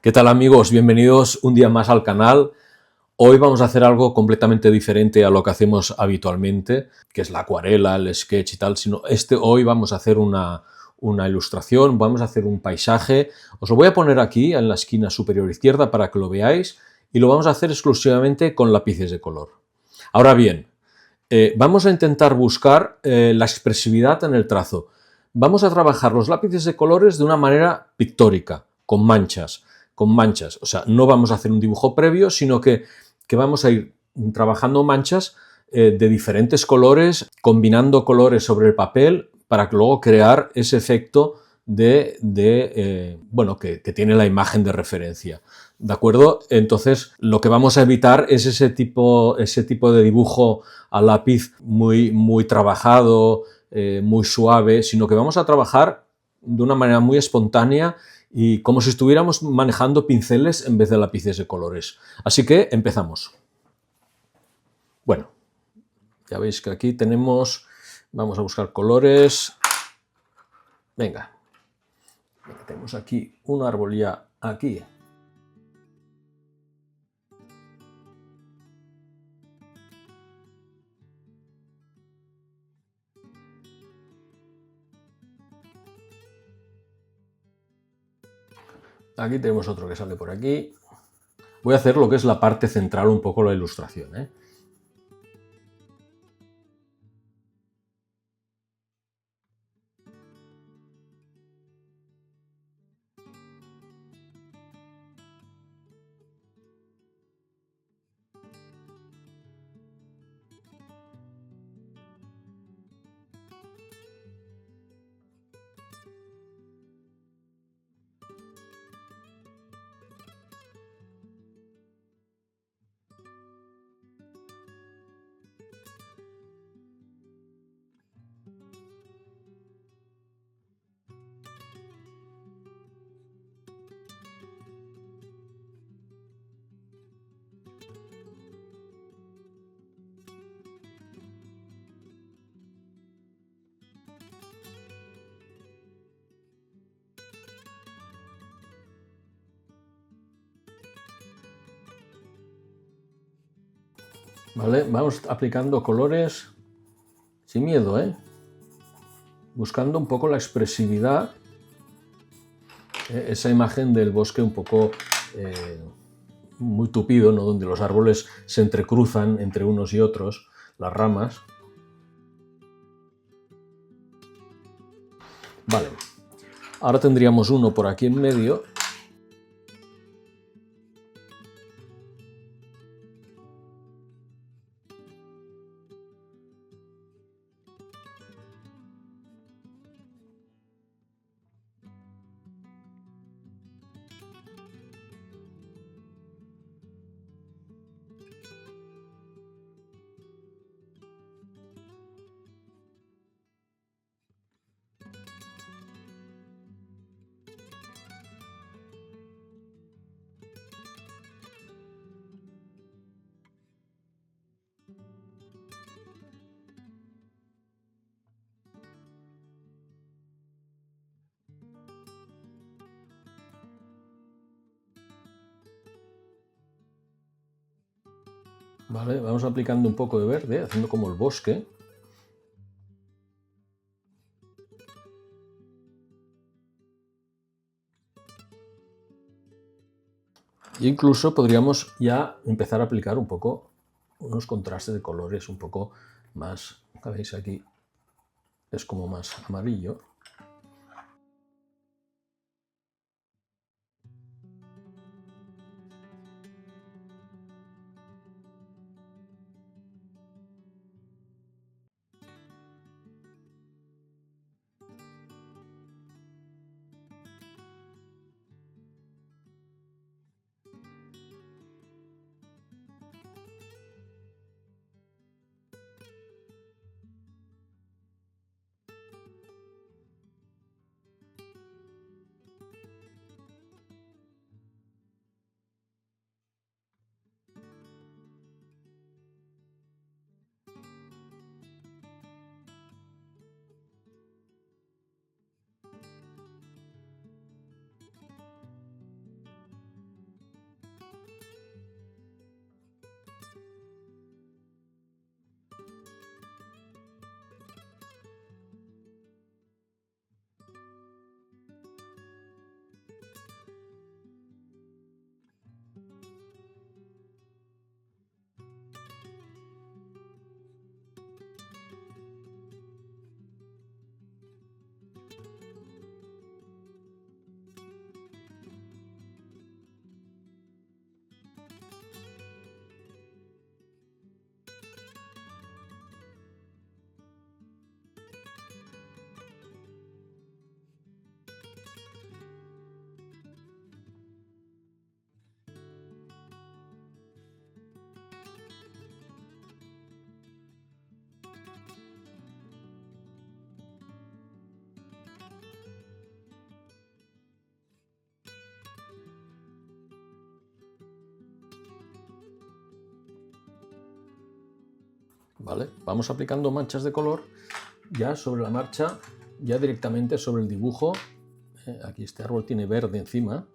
¿Qué tal amigos? Bienvenidos un día más al canal. Hoy vamos a hacer algo completamente diferente a lo que hacemos habitualmente, que es la acuarela, el sketch y tal, sino hoy vamos a hacer una ilustración, vamos a hacer un paisaje. Os lo voy a poner aquí en la esquina superior izquierda para que lo veáis y lo vamos a hacer exclusivamente con lápices de color. Ahora bien, vamos a intentar buscar la expresividad en el trazo. Vamos a trabajar los lápices de colores de una manera pictórica, con manchas. O sea, no vamos a hacer un dibujo previo, sino que vamos a ir trabajando manchas de diferentes colores, combinando colores sobre el papel para luego crear ese efecto bueno, que tiene la imagen de referencia. ¿De acuerdo? Entonces, lo que vamos a evitar es ese tipo de dibujo a lápiz muy trabajado, muy suave, sino que vamos a trabajar de una manera muy espontánea y como si estuviéramos manejando pinceles en vez de lápices de colores. Así que empezamos. Bueno, ya veis que aquí vamos a buscar colores. Venga, tenemos aquí un árbol ya aquí. Aquí tenemos otro que sale por aquí. Voy a hacer lo que es la parte central, un poco la ilustración, ¿eh? ¿Vale? Vamos aplicando colores sin miedo, ¿eh? Buscando un poco la expresividad, esa imagen del bosque un poco muy tupido, ¿no? Donde los árboles se entrecruzan entre unos y otros, las ramas. Vale, ahora tendríamos uno por aquí en medio. Vale, vamos aplicando un poco de verde, haciendo como el bosque. E incluso podríamos ya empezar a aplicar un poco unos contrastes de colores un poco más, ¿veis? Aquí es como más amarillo. ¿vale? Vamos aplicando manchas de color ya sobre la marcha, ya directamente sobre el dibujo. Aquí este árbol tiene verde encima.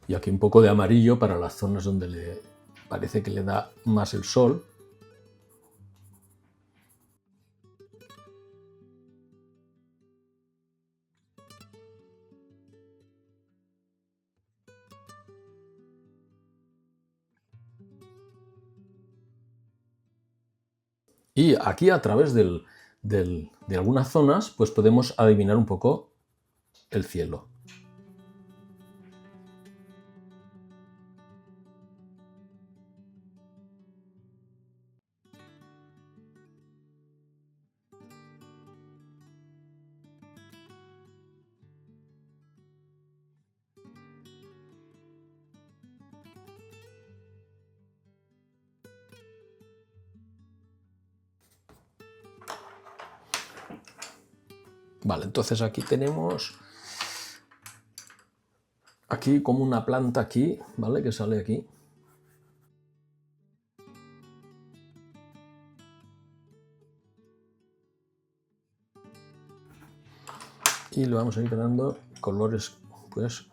Y aquí un poco de amarillo para las zonas donde parece que le da más el sol. Y aquí a través de algunas zonas pues podemos adivinar un poco el cielo. Vale, entonces aquí tenemos aquí como una planta aquí, ¿vale? Que sale aquí. Y le vamos a ir dando colores, pues.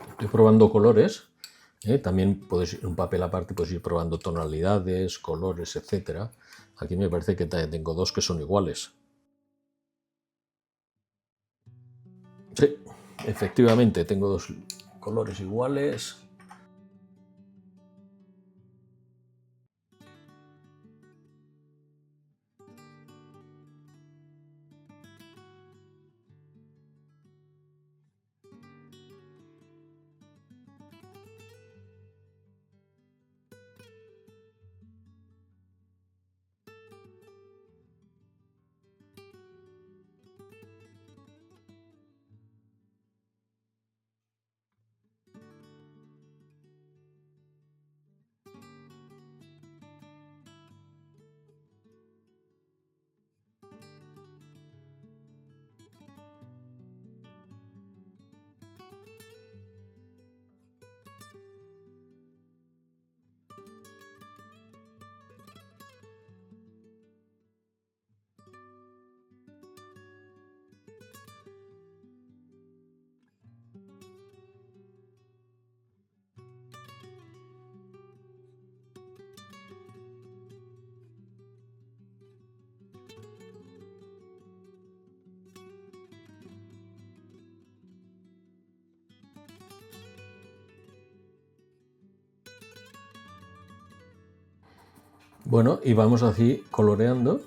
Estoy probando colores. También puedes, en un papel aparte, puedes ir probando tonalidades, colores, etcétera. Aquí me parece que tengo dos que son iguales. Sí, efectivamente, tengo dos colores iguales. Bueno, y vamos así coloreando.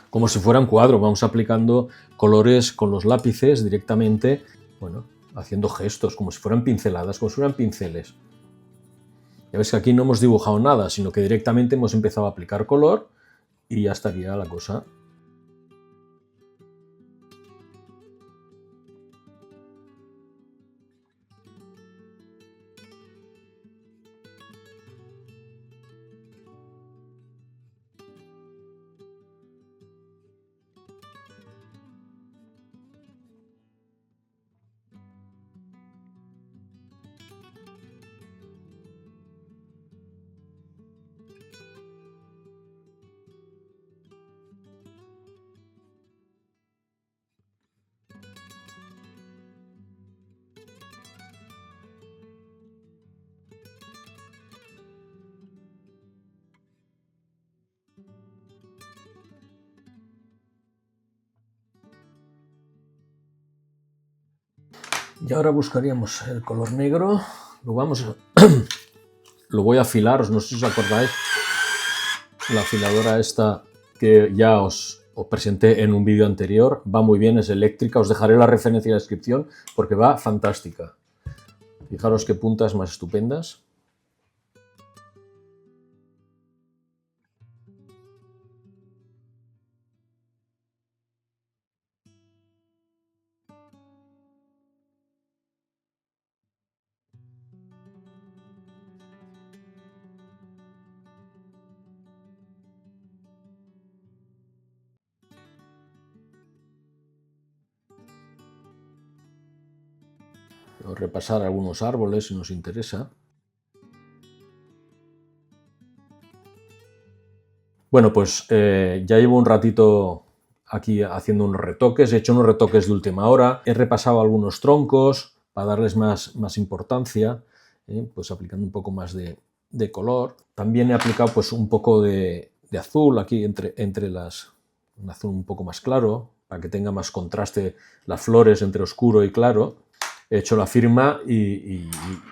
Como si fuera un cuadro, vamos aplicando colores con los lápices directamente, bueno, haciendo gestos, como si fueran pinceladas, como si fueran pinceles. Ya ves que aquí no hemos dibujado nada, sino que directamente hemos empezado a aplicar color y ya estaría la cosa. Y ahora buscaríamos el color negro, lo voy a afilar, no sé si os acordáis, la afiladora esta que ya os presenté en un vídeo anterior, va muy bien, es eléctrica, os dejaré la referencia en la descripción porque va fantástica. Fijaros qué puntas más estupendas. Repasar algunos árboles si nos interesa. Bueno, pues ya llevo un ratito aquí haciendo unos retoques, he hecho unos retoques de última hora, he repasado algunos troncos para darles más importancia, pues aplicando un poco más de color. También he aplicado pues un poco de azul aquí entre las, un azul un poco más claro, para que tenga más contraste las flores entre oscuro y claro. He hecho la firma y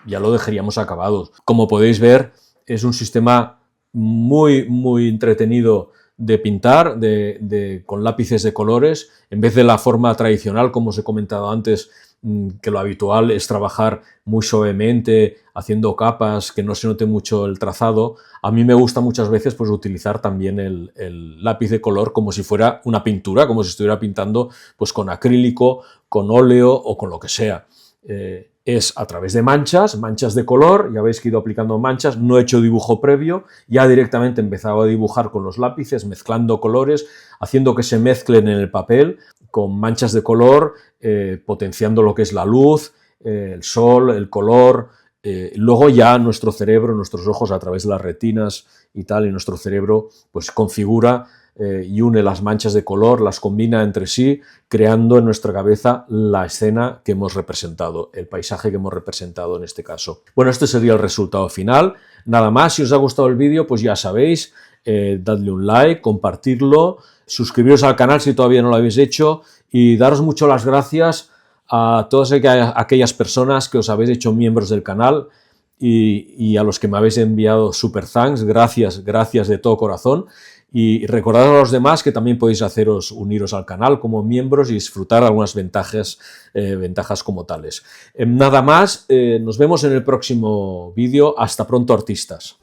ya lo dejaríamos acabado. Como podéis ver, es un sistema muy entretenido de pintar con lápices de colores, en vez de la forma tradicional, como os he comentado antes, que lo habitual es trabajar muy suavemente, haciendo capas, que no se note mucho el trazado. A mí me gusta muchas veces pues, utilizar también el lápiz de color como si fuera una pintura, como si estuviera pintando pues, con acrílico, con óleo o con lo que sea. Es a través de manchas de color, ya veis que he ido aplicando manchas, no he hecho dibujo previo, ya directamente he empezado a dibujar con los lápices, mezclando colores, haciendo que se mezclen en el papel, con manchas de color, potenciando lo que es la luz, el sol, el color, luego ya nuestro cerebro, nuestros ojos a través de las retinas y tal, y nuestro cerebro pues configura y une las manchas de color, las combina entre sí, creando en nuestra cabeza la escena que hemos representado, el paisaje que hemos representado en este caso. Bueno, este sería el resultado final. Nada más, si os ha gustado el vídeo, pues ya sabéis, dadle un like, compartirlo, suscribiros al canal si todavía no lo habéis hecho y daros mucho las gracias a todas aquellas personas que os habéis hecho miembros del canal y a los que me habéis enviado super thanks, gracias de todo corazón. Y recordad a los demás que también podéis uniros al canal como miembros y disfrutar de algunas ventajas como tales. Nada más, nos vemos en el próximo vídeo. Hasta pronto, artistas.